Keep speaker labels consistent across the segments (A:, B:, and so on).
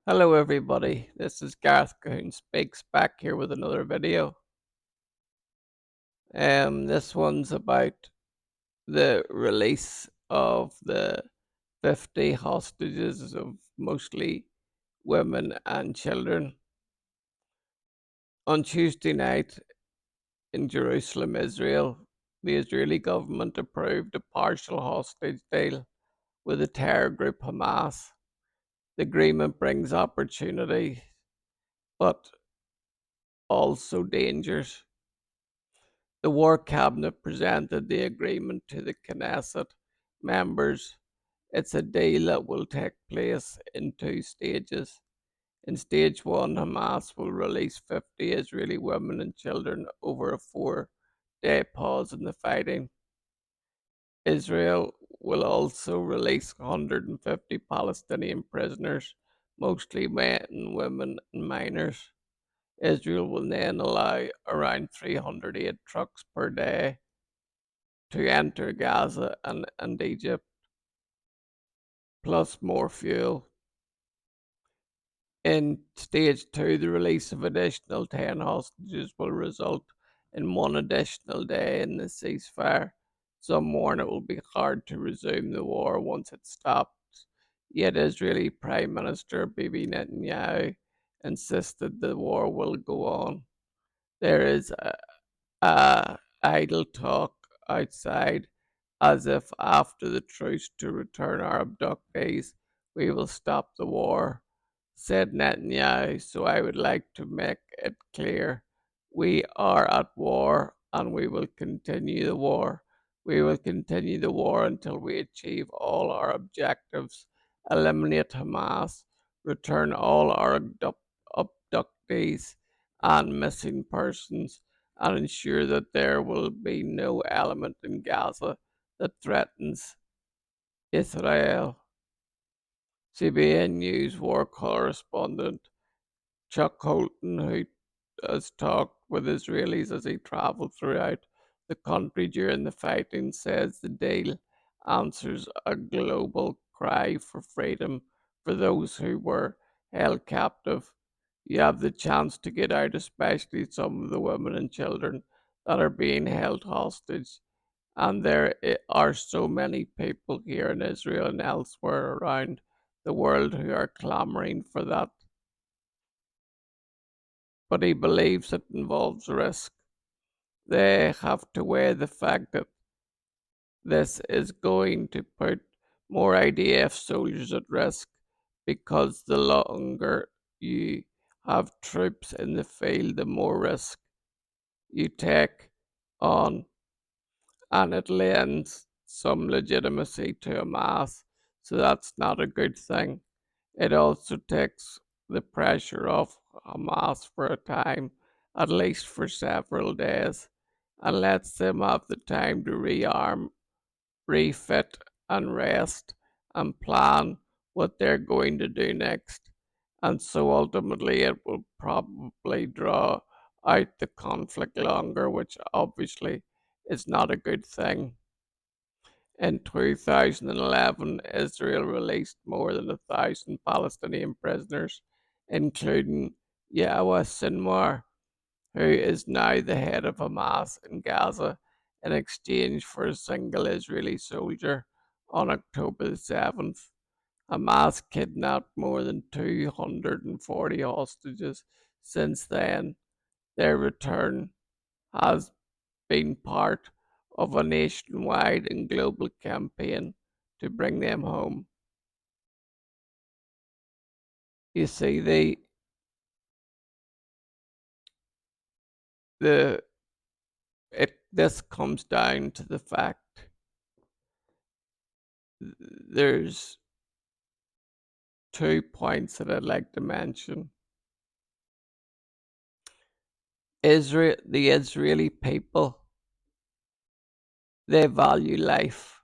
A: Hello everybody, this is Gareth Cahoon Speaks back here with another video. This one's about the release of the 50 hostages of mostly women and children. On Tuesday night in Jerusalem, Israel, the Israeli government approved a partial hostage deal with the terror group Hamas. The agreement brings opportunity, but also dangers. The War Cabinet presented the agreement to the Knesset members. It's a deal that will take place in two stages. In stage one, Hamas will release 50 Israeli women and children over a 4-day pause in the fighting. Israel will also release 150 Palestinian prisoners, mostly men, women, and minors. Israel will then allow around 308 trucks per day to enter Gaza and Egypt, plus more fuel. In stage two, the release of additional 10 hostages will result in one additional day in the ceasefire. Some warn it will be hard to resume the war once it stops. Yet Israeli Prime Minister Bibi Netanyahu insisted the war will go on. There is idle talk outside as if after the truce to return our abductees, we will stop the war, said Netanyahu. So I would like to make it clear we are at war and we will continue the war. We will continue the war until we achieve all our objectives, eliminate Hamas, return all our abductees and missing persons, and ensure that there will be no element in Gaza that threatens Israel. CBN News war correspondent Chuck Holton, who has talked with Israelis as he travelled throughout the country during the fighting, says the deal answers a global cry for freedom for those who were held captive. You have the chance to get out, especially some of the women and children that are being held hostage. And there are so many people here in Israel and elsewhere around the world who are clamoring for that. But he believes it involves risk. They have to weigh the fact that this is going to put more IDF soldiers at risk, because the longer you have troops in the field, the more risk you take on, and it lends some legitimacy to Hamas. So that's not a good thing. It also takes the pressure off Hamas for a time, at least for several days, and lets them have the time to rearm, refit, and rest, and plan what they're going to do next. And so ultimately, it will probably draw out the conflict longer, which obviously is not a good thing. In 2011, Israel released more than 1,000 Palestinian prisoners, including Yahya Sinwar, who is now the head of Hamas in Gaza, in exchange for a single Israeli soldier. On October the 7th, Hamas kidnapped more than 240 hostages. Since then, their return has been part of a nationwide and global campaign to bring them home. You see, the this comes down to the fact there's 2 points that I'd like to mention. Israel, the Israeli people, they value life,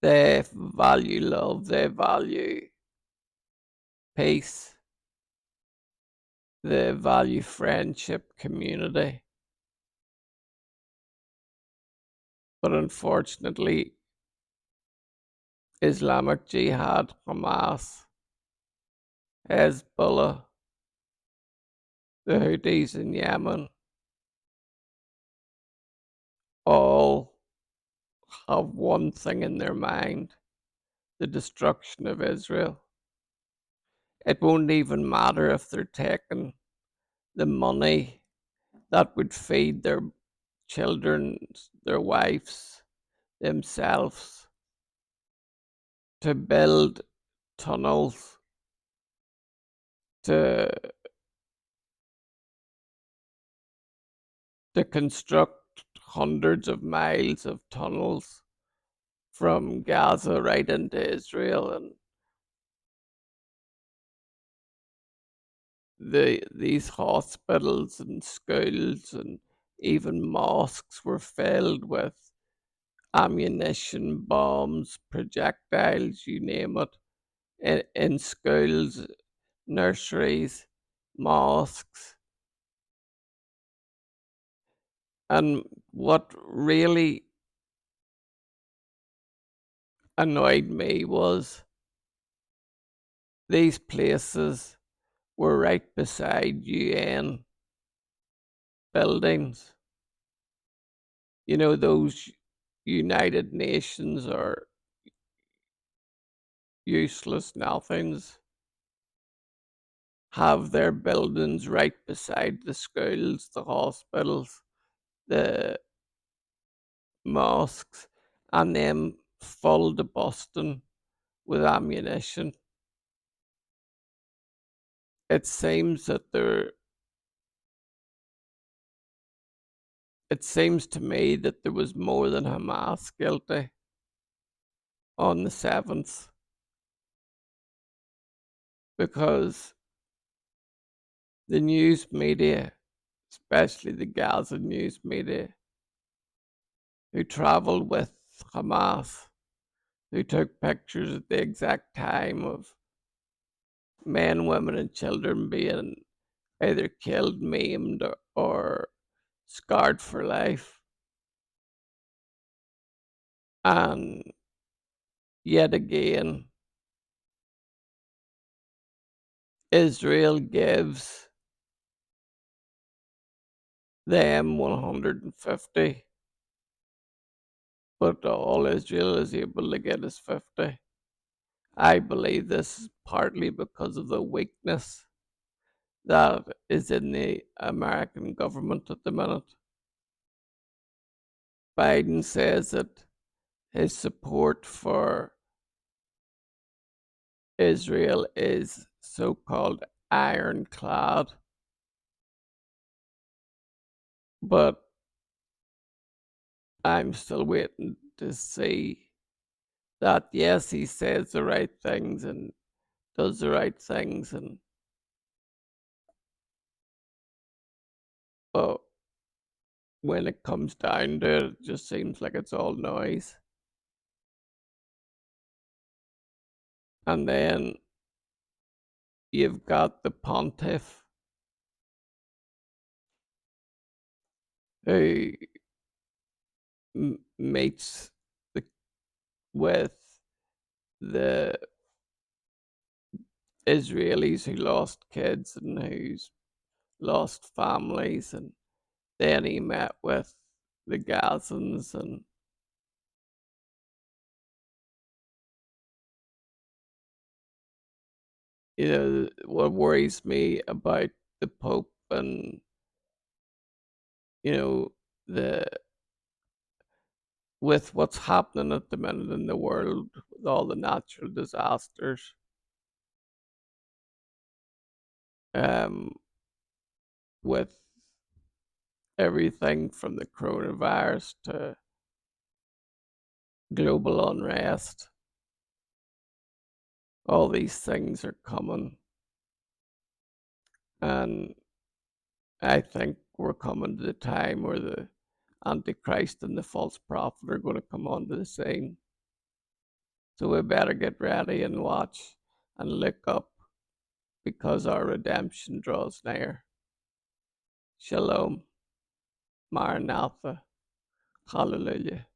A: they value love, they value peace, they value friendship, community. But unfortunately, Islamic Jihad, Hamas, Hezbollah, the Houthis in Yemen, all have one thing in their mind: the destruction of Israel. It won't even matter if they're taking the money that would feed their children, their wives, themselves, to build tunnels, to construct hundreds of miles of tunnels from Gaza right into Israel. And these hospitals and schools and even mosques were filled with ammunition, bombs, projectiles, you name it, in schools, nurseries, mosques. And what really annoyed me was these places were right beside UN buildings. You know, those United Nations are useless nothings, have their buildings right beside the schools, the hospitals, the mosques, and them full to busting with ammunition. It seems that it seems to me that there was more than Hamas guilty on the 7th, because the news media, especially the Gaza news media, who traveled with Hamas, who took pictures at the exact time of men, women, and children being either killed, maimed, or scarred for life. And yet again, Israel gives them 150, but all Israel is able to get is 50. I believe this is partly because of the weakness that is in the American government at the minute. Biden says that his support for Israel is so called ironclad, but I'm still waiting to see that, yes, he says the right things and does the right things, and but when it comes down to it, it just seems like it's all noise. And then you've got the pontiff who meets the, with the Israelis who lost kids and who's lost families, and then he met with the Gazans. And you know what worries me about the Pope and you know the with what's happening at the minute in the world with all the natural disasters, um, with everything from the coronavirus to global unrest, all these things are coming. And I think we're coming to the time where the Antichrist and the false prophet are going to come onto the scene. So we better get ready and watch and look up, because our redemption draws near. Shalom, Maranatha, Hallelujah.